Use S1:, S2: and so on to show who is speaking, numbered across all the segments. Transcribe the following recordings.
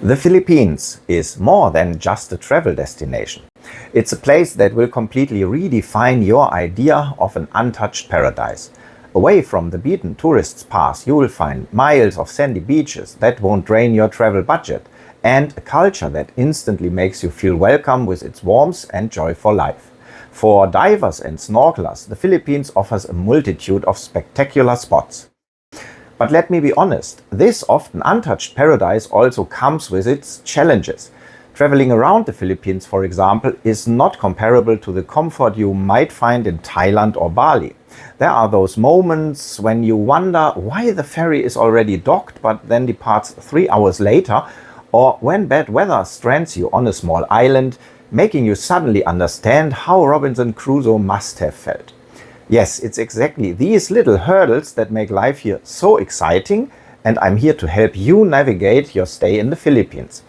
S1: The Philippines is more than just a travel destination. It's a place that will completely redefine your idea of an untouched paradise. Away from the beaten tourist's path, you will find miles of sandy beaches that won't drain your travel budget, and a culture that instantly makes you feel welcome with its warmth and joy for life. For divers and snorkelers, the Philippines offers a multitude of spectacular spots. But let me be honest, this often untouched paradise also comes with its challenges. Traveling around the Philippines, for example, is not comparable to the comfort you might find in Thailand or Bali. There are those moments when you wonder why the ferry is already docked but then departs 3 hours later, or when bad weather strands you on a small island, making you suddenly understand how Robinson Crusoe must have felt. Yes, it's exactly these little hurdles that make life here so exciting, and I'm here to help you navigate your stay in the Philippines.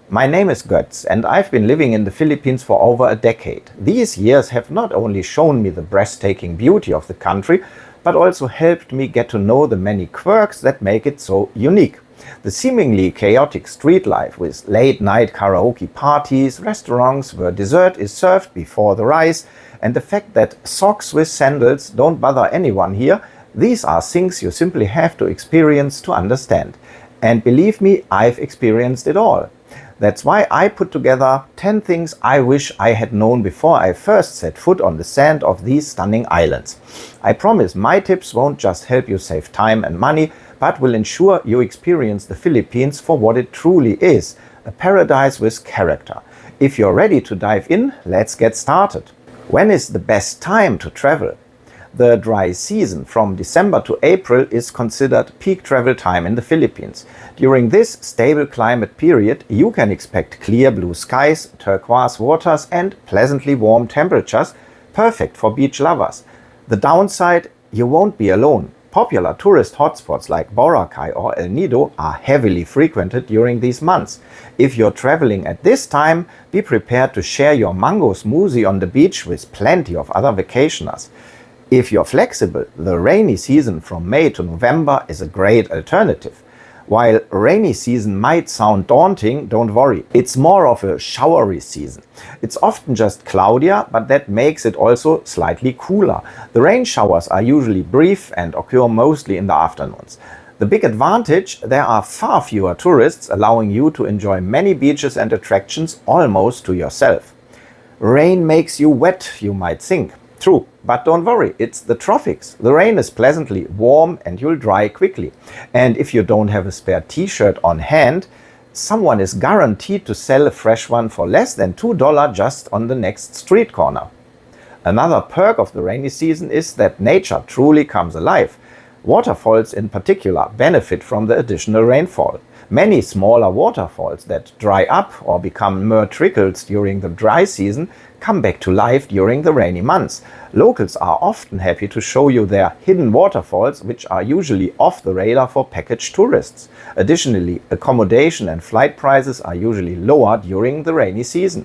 S1: My name is Götz, and I've been living in the Philippines for over a decade. These years have not only shown me the breathtaking beauty of the country, but also helped me get to know the many quirks that make it so unique. The seemingly chaotic street life with late-night karaoke parties, restaurants where dessert is served before the rice, and the fact that socks with sandals don't bother anyone here, these are things you simply have to experience to understand. And believe me, I've experienced it all. That's why I put together 10 things I wish I had known before I first set foot on the sand of these stunning islands. I promise my tips won't just help you save time and money, but will ensure you experience the Philippines for what it truly is, a paradise with character. If you're ready to dive in, let's get started. When is the best time to travel? The dry season from December to April is considered peak travel time in the Philippines. During this stable climate period, you can expect clear blue skies, turquoise waters, and pleasantly warm temperatures, perfect for beach lovers. The downside, you won't be alone. Popular tourist hotspots like Boracay or El Nido are heavily frequented during these months. If you're traveling at this time, be prepared to share your mango smoothie on the beach with plenty of other vacationers. If you're flexible, the rainy season from May to November is a great alternative. While rainy season might sound daunting, don't worry, it's more of a showery season. It's often just cloudier, but that makes it also slightly cooler. The rain showers are usually brief and occur mostly in the afternoons. The big advantage, there are far fewer tourists, allowing you to enjoy many beaches and attractions almost to yourself. Rain makes you wet, you might think. True, but don't worry, it's the tropics. The rain is pleasantly warm and you'll dry quickly. And if you don't have a spare t-shirt on hand, someone is guaranteed to sell a fresh one for less than $2 just on the next street corner. Another perk of the rainy season is that nature truly comes alive. Waterfalls in particular benefit from the additional rainfall. Many smaller waterfalls that dry up or become mere trickles during the dry season come back to life during the rainy months. Locals are often happy to show you their hidden waterfalls, which are usually off the radar for package tourists. Additionally, accommodation and flight prices are usually lower during the rainy season.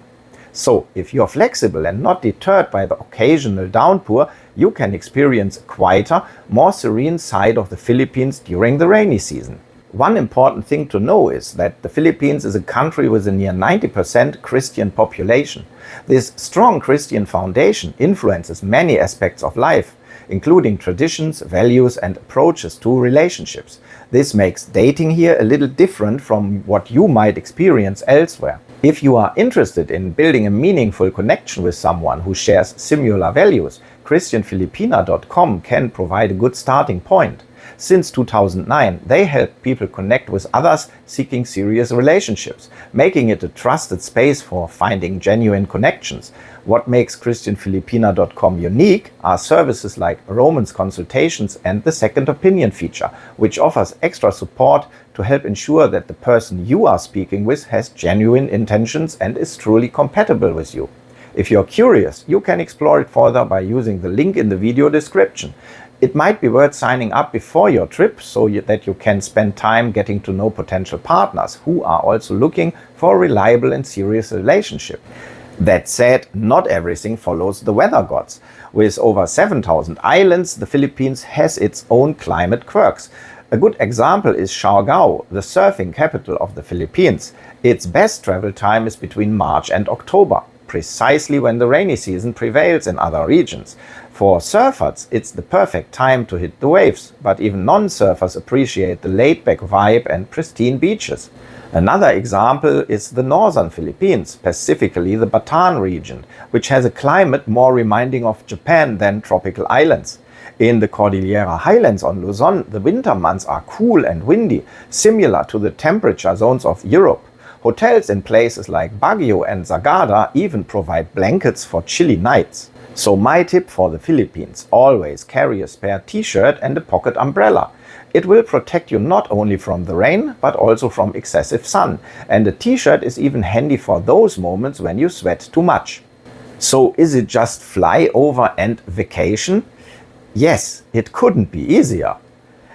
S1: So, if you're flexible and not deterred by the occasional downpour, you can experience a quieter, more serene side of the Philippines during the rainy season. One important thing to know is that the Philippines is a country with a near 90% Christian population. This strong Christian foundation influences many aspects of life, including traditions, values, and approaches to relationships. This makes dating here a little different from what you might experience elsewhere. If you are interested in building a meaningful connection with someone who shares similar values, christianfilipina.com can provide a good starting point. Since 2009, they help people connect with others seeking serious relationships, making it a trusted space for finding genuine connections. What makes christianfilipina.com unique are services like romance consultations and the second opinion feature, which offers extra support to help ensure that the person you are speaking with has genuine intentions and is truly compatible with you. If you're curious, you can explore it further by using the link in the video description. It might be worth signing up before your trip so that you can spend time getting to know potential partners who are also looking for a reliable and serious relationship. That said, not everything follows the weather gods. With over 7,000 islands, the Philippines has its own climate quirks. A good example is Siargao, the surfing capital of the Philippines. Its best travel time is between March and October, precisely when the rainy season prevails in other regions. For surfers, it's the perfect time to hit the waves, but even non-surfers appreciate the laid-back vibe and pristine beaches. Another example is the northern Philippines, specifically the Bataan region, which has a climate more reminding of Japan than tropical islands. In the Cordillera Highlands on Luzon, the winter months are cool and windy, similar to the temperature zones of Europe. Hotels in places like Baguio and Sagada even provide blankets for chilly nights. So my tip for the Philippines: always carry a spare t-shirt and a pocket umbrella. It will protect you not only from the rain, but also from excessive sun. And a t-shirt is even handy for those moments when you sweat too much. So is it just fly over and vacation? Yes, it couldn't be easier.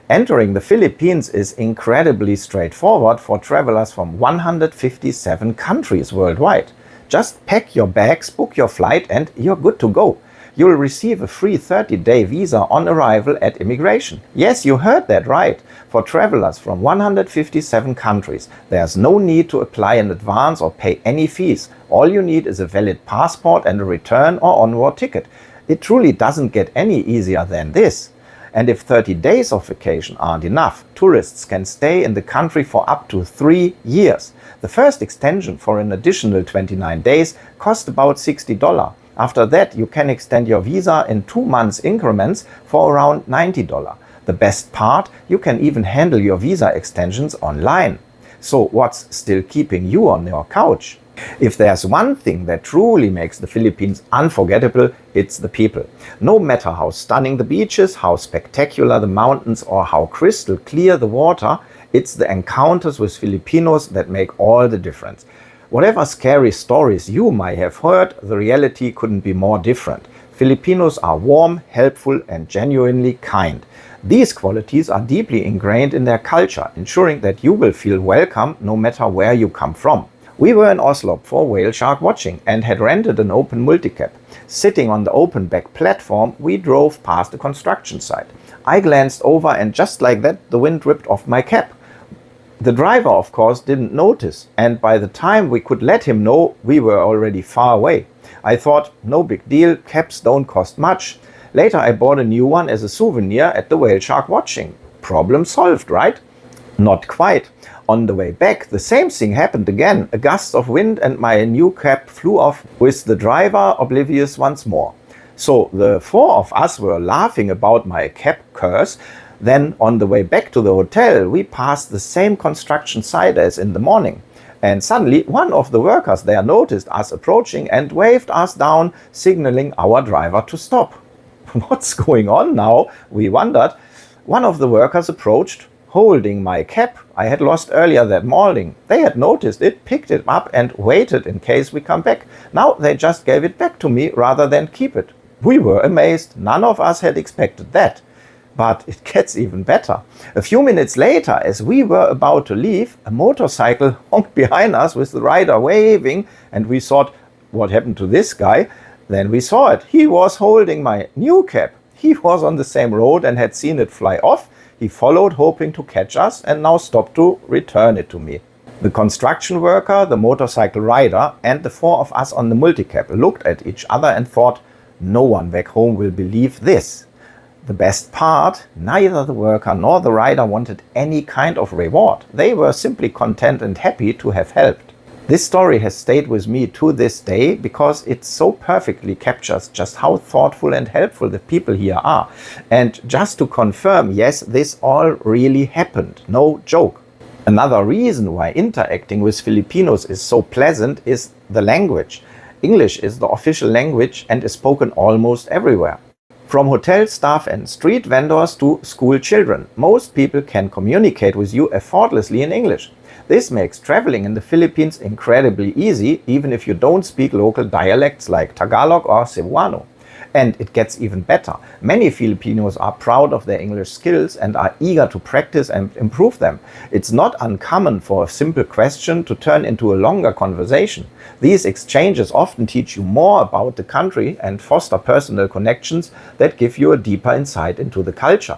S1: Entering the Philippines is incredibly straightforward for travelers from 157 countries worldwide. Just pack your bags, book your flight, and you're good to go. You'll receive a free 30-day visa on arrival at immigration. Yes, you heard that right. For travelers from 157 countries, there's no need to apply in advance or pay any fees. All you need is a valid passport and a return or onward ticket. It truly doesn't get any easier than this. And if 30 days of vacation aren't enough, tourists can stay in the country for up to 3 years. The first extension for an additional 29 days cost about $60. After that, you can extend your visa in 2 months increments for around $90. The best part, you can even handle your visa extensions online. So what's still keeping you on your couch? If there's one thing that truly makes the Philippines unforgettable, it's the people. No matter how stunning the beaches, how spectacular the mountains, or how crystal clear the water, it's the encounters with Filipinos that make all the difference. Whatever scary stories you might have heard, the reality couldn't be more different. Filipinos are warm, helpful, and genuinely kind. These qualities are deeply ingrained in their culture, ensuring that you will feel welcome no matter where you come from. We were in Oslo for whale shark watching and had rented an open multicab. Sitting on the open back platform, we drove past a construction site. I glanced over and just like that, the wind ripped off my cap. The driver, of course, didn't notice, and by the time we could let him know, we were already far away. I thought, no big deal, caps don't cost much. Later I bought a new one as a souvenir at the whale shark watching. Problem solved, right? Not quite. On the way back, the same thing happened again. A gust of wind and my new cap flew off, with the driver oblivious once more. So the 4 of us were laughing about my cap curse. Then on the way back to the hotel, we passed the same construction site as in the morning. And suddenly one of the workers there noticed us approaching and waved us down, signaling our driver to stop. What's going on now? We wondered. One of the workers approached, holding my cap I had lost earlier that morning. They had noticed it, picked it up and waited in case we come back. Now they just gave it back to me rather than keep it. We were amazed. None of us had expected that. But it gets even better. A few minutes later, as we were about to leave, a motorcycle honked behind us with the rider waving, and we thought, what happened to this guy? Then we saw it. He was holding my new cap. He was on the same road and had seen it fly off. He followed, hoping to catch us, and now stopped to return it to me. The construction worker, the motorcycle rider, and the 4 of us on the multicab looked at each other and thought, no one back home will believe this. The best part, neither the worker nor the rider wanted any kind of reward. They were simply content and happy to have helped. This story has stayed with me to this day because it so perfectly captures just how thoughtful and helpful the people here are. And just to confirm, yes, this all really happened. No joke. Another reason why interacting with Filipinos is so pleasant is the language. English is the official language and is spoken almost everywhere. From hotel staff and street vendors to school children, most people can communicate with you effortlessly in English. This makes traveling in the Philippines incredibly easy, even if you don't speak local dialects like Tagalog or Cebuano. And it gets even better. Many Filipinos are proud of their English skills and are eager to practice and improve them. It's not uncommon for a simple question to turn into a longer conversation. These exchanges often teach you more about the country and foster personal connections that give you a deeper insight into the culture.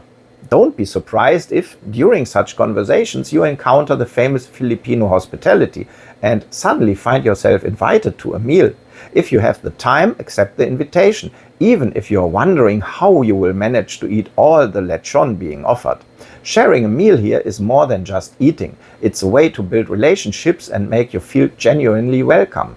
S1: Don't be surprised if, during such conversations, you encounter the famous Filipino hospitality and suddenly find yourself invited to a meal. If you have the time, accept the invitation, even if you're wondering how you will manage to eat all the lechon being offered. Sharing a meal here is more than just eating. It's a way to build relationships and make you feel genuinely welcome.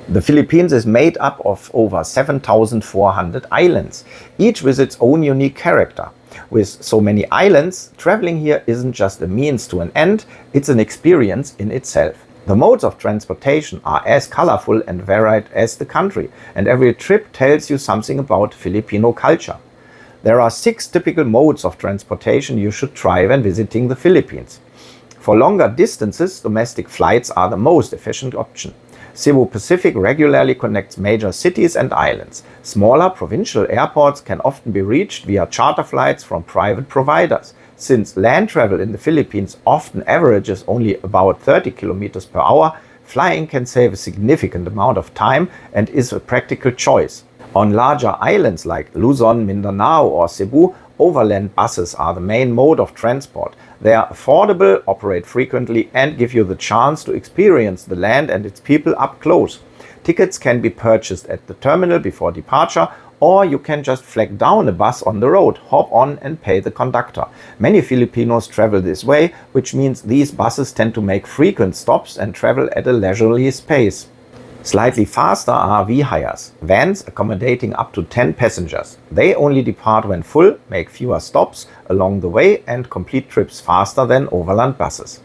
S1: The Philippines is made up of over 7,400 islands, each with its own unique character. With so many islands, traveling here isn't just a means to an end, it's an experience in itself. The modes of transportation are as colorful and varied as the country, and every trip tells you something about Filipino culture. There are 6 typical modes of transportation you should try when visiting the Philippines. For longer distances, domestic flights are the most efficient option. Cebu Pacific regularly connects major cities and islands. Smaller provincial airports can often be reached via charter flights from private providers. Since land travel in the Philippines often averages only about 30 km per hour, flying can save a significant amount of time and is a practical choice. On larger islands like Luzon, Mindanao or Cebu, overland buses are the main mode of transport. They are affordable, operate frequently and give you the chance to experience the land and its people up close. Tickets can be purchased at the terminal before departure, or you can just flag down a bus on the road, hop on and pay the conductor. Many Filipinos travel this way, which means these buses tend to make frequent stops and travel at a leisurely pace. Slightly faster are V-hires, vans accommodating up to 10 passengers. They only depart when full, make fewer stops along the way and complete trips faster than overland buses.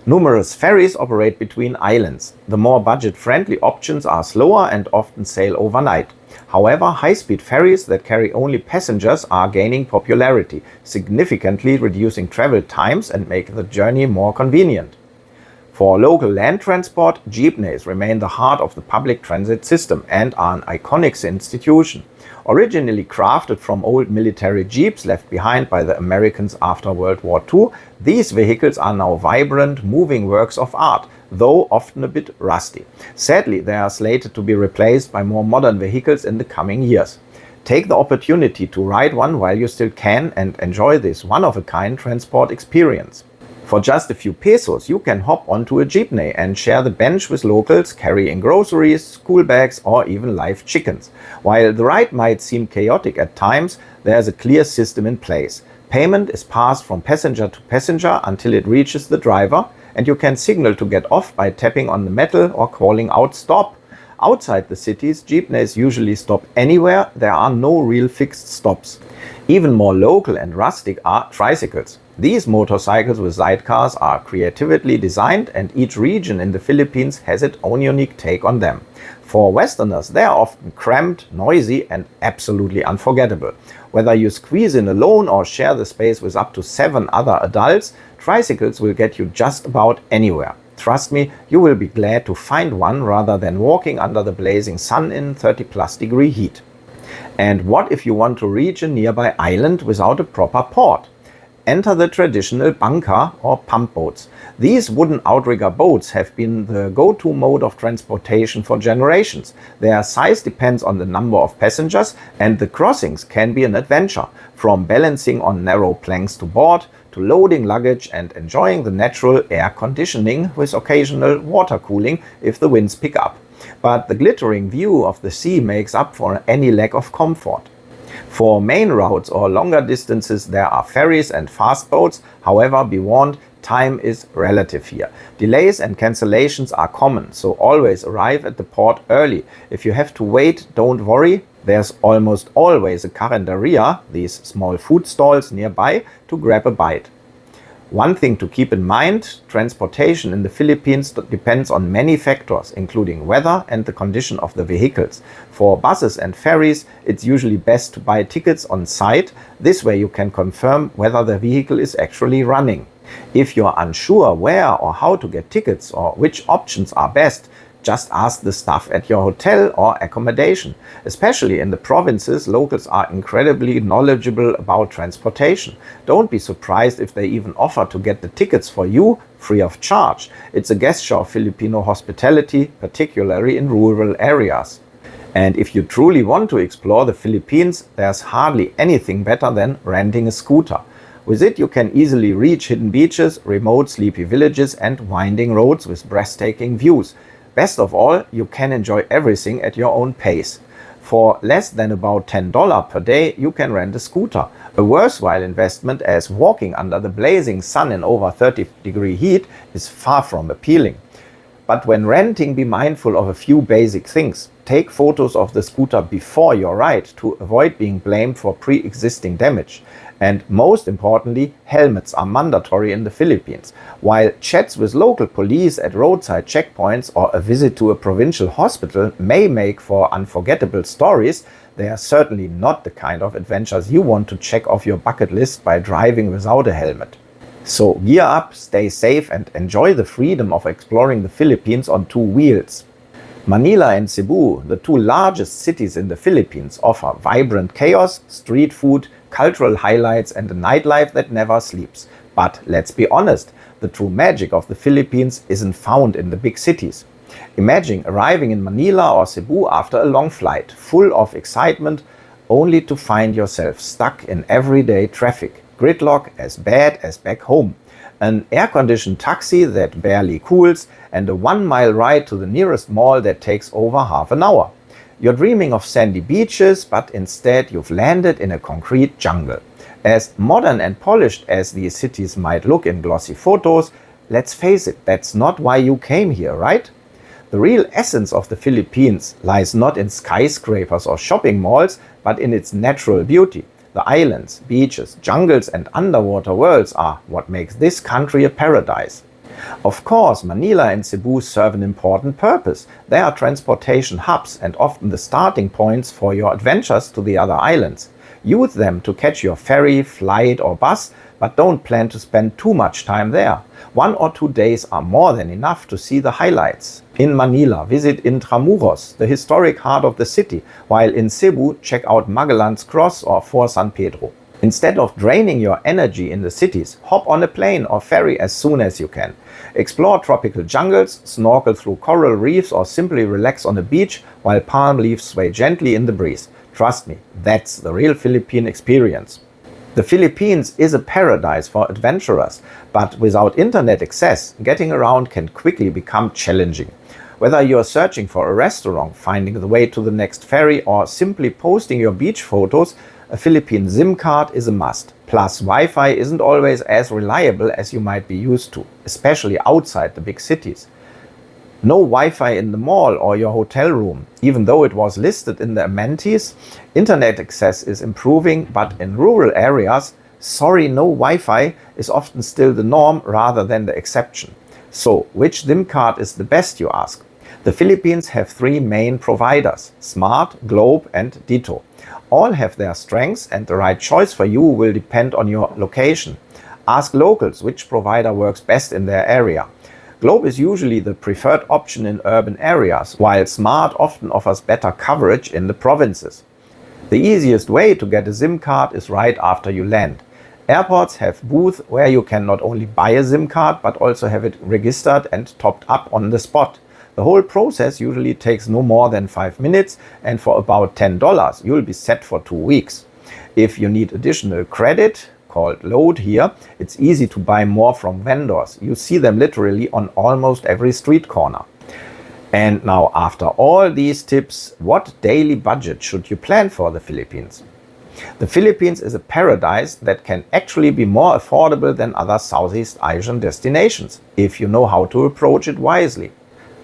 S1: Numerous ferries operate between islands. The more budget-friendly options are slower and often sail overnight. However, high-speed ferries that carry only passengers are gaining popularity, significantly reducing travel times and make the journey more convenient. For local land transport, jeepneys remain the heart of the public transit system and are an iconic institution. Originally crafted from old military jeeps left behind by the Americans after World War II, these vehicles are now vibrant, moving works of art, though often a bit rusty. Sadly, they are slated to be replaced by more modern vehicles in the coming years. Take the opportunity to ride one while you still can and enjoy this one-of-a-kind transport experience. For just a few pesos, you can hop onto a jeepney and share the bench with locals carrying groceries, school bags or even live chickens. While the ride might seem chaotic at times, there's a clear system in place. Payment is passed from passenger to passenger until it reaches the driver, and you can signal to get off by tapping on the metal or calling out "stop." Outside the cities, jeepneys usually stop anywhere. There are no real fixed stops. Even more local and rustic are tricycles. These motorcycles with sidecars are creatively designed, and each region in the Philippines has its own unique take on them. For Westerners, they are often cramped, noisy and absolutely unforgettable. Whether you squeeze in alone or share the space with up to 7 other adults, tricycles will get you just about anywhere. Trust me, you will be glad to find one rather than walking under the blazing sun in 30+ degree heat. And what if you want to reach a nearby island without a proper port? Enter the traditional bangka or pump boats. These wooden outrigger boats have been the go-to mode of transportation for generations. Their size depends on the number of passengers, and the crossings can be an adventure, from balancing on narrow planks to board, to loading luggage and enjoying the natural air conditioning with occasional water cooling if the winds pick up. But the glittering view of the sea makes up for any lack of comfort. For main routes or longer distances, there are ferries and fast boats. However, be warned, time is relative here. Delays and cancellations are common, so always arrive at the port early. If you have to wait, don't worry. There's almost always a carinderia, these small food stalls nearby, to grab a bite. One thing to keep in mind, transportation in the Philippines depends on many factors, including weather and the condition of the vehicles. For buses and ferries, it's usually best to buy tickets on site. This way you can confirm whether the vehicle is actually running. If you're unsure where or how to get tickets or which options are best, just ask the staff at your hotel or accommodation. Especially in the provinces, locals are incredibly knowledgeable about transportation. Don't be surprised if they even offer to get the tickets for you free of charge. It's a gesture of Filipino hospitality, particularly in rural areas. And if you truly want to explore the Philippines, there's hardly anything better than renting a scooter. With it, you can easily reach hidden beaches, remote sleepy villages, and winding roads with breathtaking views. Best of all, you can enjoy everything at your own pace. For less than about $10 per day, you can rent a scooter, a worthwhile investment as walking under the blazing sun in over 30-degree heat is far from appealing. But when renting, be mindful of a few basic things. Take photos of the scooter before your ride to avoid being blamed for pre-existing damage. And most importantly, helmets are mandatory in the Philippines. While chats with local police at roadside checkpoints or a visit to a provincial hospital may make for unforgettable stories, they are certainly not the kind of adventures you want to check off your bucket list by driving without a helmet. So gear up, stay safe, and enjoy the freedom of exploring the Philippines on two wheels. Manila and Cebu, the two largest cities in the Philippines, offer vibrant chaos, street food, cultural highlights, and a nightlife that never sleeps. But let's be honest, the true magic of the Philippines isn't found in the big cities. Imagine arriving in Manila or Cebu after a long flight, full of excitement, only to find yourself stuck in everyday traffic. Gridlock as bad as back home, an air-conditioned taxi that barely cools, and a 1-mile ride to the nearest mall that takes over half an hour. You're dreaming of sandy beaches, but instead you've landed in a concrete jungle. As modern and polished as these cities might look in glossy photos, let's face it, that's not why you came here, right? The real essence of the Philippines lies not in skyscrapers or shopping malls, but in its natural beauty. The islands, beaches, jungles, and underwater worlds are what makes this country a paradise. Of course, Manila and Cebu serve an important purpose. They are transportation hubs and often the starting points for your adventures to the other islands. Use them to catch your ferry, flight, or bus, but don't plan to spend too much time there. 1 or 2 days are more than enough to see the highlights. In Manila, visit Intramuros, the historic heart of the city, while in Cebu, check out Magellan's Cross or Fort San Pedro. Instead of draining your energy in the cities, hop on a plane or ferry as soon as you can. Explore tropical jungles, snorkel through coral reefs, or simply relax on a beach while palm leaves sway gently in the breeze. Trust me, that's the real Philippine experience. The Philippines is a paradise for adventurers, but without internet access, getting around can quickly become challenging. Whether you're searching for a restaurant, finding the way to the next ferry, or simply posting your beach photos, a Philippine SIM card is a must. Plus, Wi-Fi isn't always as reliable as you might be used to, especially outside the big cities. No Wi-Fi in the mall or your hotel room. Even though it was listed in the amenities, internet access is improving, but in rural areas, sorry, no Wi-Fi is often still the norm rather than the exception. So, which SIM card is the best, you ask? The Philippines have 3 main providers: Smart, Globe, and Ditto. All have their strengths, and the right choice for you will depend on your location. Ask locals which provider works best in their area. Globe is usually the preferred option in urban areas, while Smart often offers better coverage in the provinces. The easiest way to get a SIM card is right after you land. Airports have booths where you can not only buy a SIM card, but also have it registered and topped up on the spot. The whole process usually takes no more than 5 minutes, and for about $10, you'll be set for 2 weeks. If you need additional credit, called load here, it's easy to buy more from vendors. You see them literally on almost every street corner. And now, after all these tips, what daily budget should you plan for the Philippines? The Philippines is a paradise that can actually be more affordable than other Southeast Asian destinations, if you know how to approach it wisely.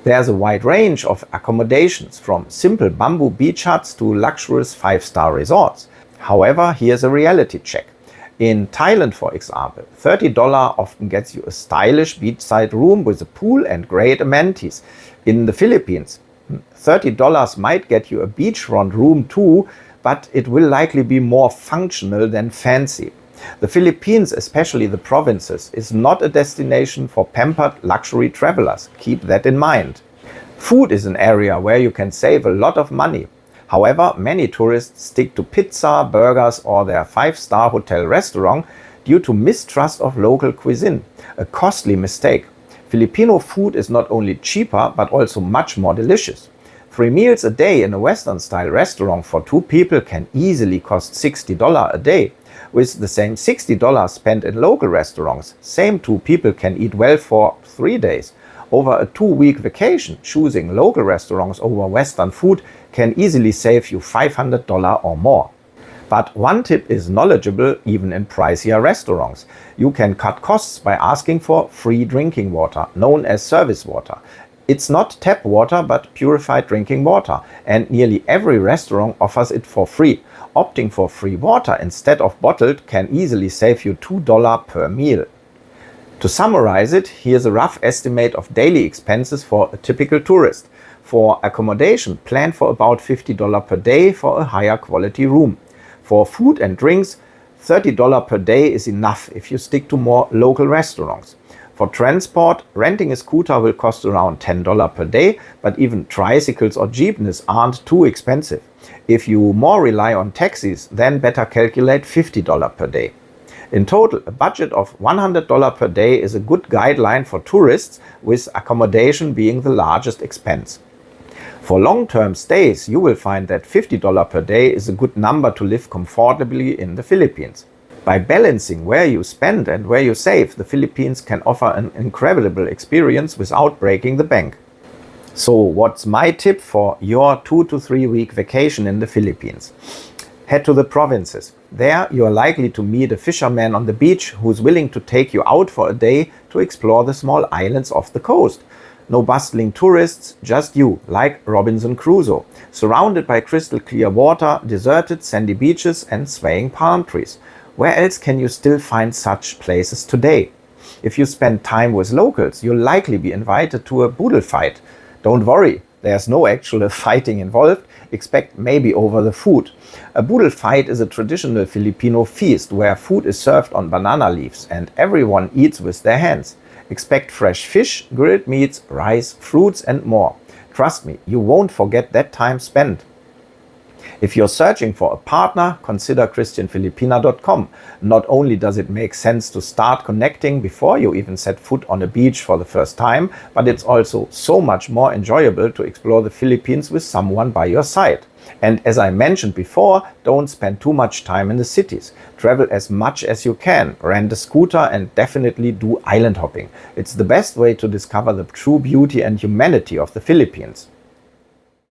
S1: There's a wide range of accommodations, from simple bamboo beach huts to luxurious 5-star resorts. However, here's a reality check. In Thailand, for example, $30 often gets you a stylish beachside room with a pool and great amenities. In the Philippines, $30 might get you a beachfront room too, but it will likely be more functional than fancy. The Philippines, especially the provinces, is not a destination for pampered luxury travelers. Keep that in mind. Food is an area where you can save a lot of money. However, many tourists stick to pizza, burgers, or their 5-star hotel restaurant due to mistrust of local cuisine, a costly mistake. Filipino food is not only cheaper, but also much more delicious. 3 meals a day in a Western-style restaurant for 2 people can easily cost $60 a day. With the same $60 spent in local restaurants, same two people can eat well for 3 days. Over a 2-week vacation, choosing local restaurants over Western food can easily save you $500 or more. But one tip is knowledgeable even in pricier restaurants. You can cut costs by asking for free drinking water, known as service water. It's not tap water but purified drinking water, and nearly every restaurant offers it for free. Opting for free water instead of bottled can easily save you $2 per meal. To summarize it, here's a rough estimate of daily expenses for a typical tourist. For accommodation, plan for about $50 per day for a higher quality room. For food and drinks, $30 per day is enough if you stick to more local restaurants. For transport, renting a scooter will cost around $10 per day, but even tricycles or jeepneys aren't too expensive. If you more rely on taxis, then better calculate $50 per day. In total, a budget of $100 per day is a good guideline for tourists, with accommodation being the largest expense. For long-term stays, you will find that $50 per day is a good number to live comfortably in the Philippines. By balancing where you spend and where you save, the Philippines can offer an incredible experience without breaking the bank. So what's my tip for your 2 to 3 week vacation in the Philippines? Head to the provinces. There you are likely to meet a fisherman on the beach who's willing to take you out for a day to explore the small islands off the coast. No bustling tourists, just you, like Robinson Crusoe, surrounded by crystal clear water, deserted sandy beaches and swaying palm trees. Where else can you still find such places today? If you spend time with locals, you'll likely be invited to a Boodle Fight. Don't worry, there's no actual fighting involved, except maybe over the food. A Boodle Fight is a traditional Filipino feast where food is served on banana leaves and everyone eats with their hands. Expect fresh fish, grilled meats, rice, fruits and more. Trust me, you won't forget that time spent. If you're searching for a partner, consider christianfilipina.com. Not only does it make sense to start connecting before you even set foot on a beach for the first time, but it's also so much more enjoyable to explore the Philippines with someone by your side. And as I mentioned before, don't spend too much time in the cities. Travel as much as you can, rent a scooter and definitely do island hopping. It's the best way to discover the true beauty and humanity of the Philippines.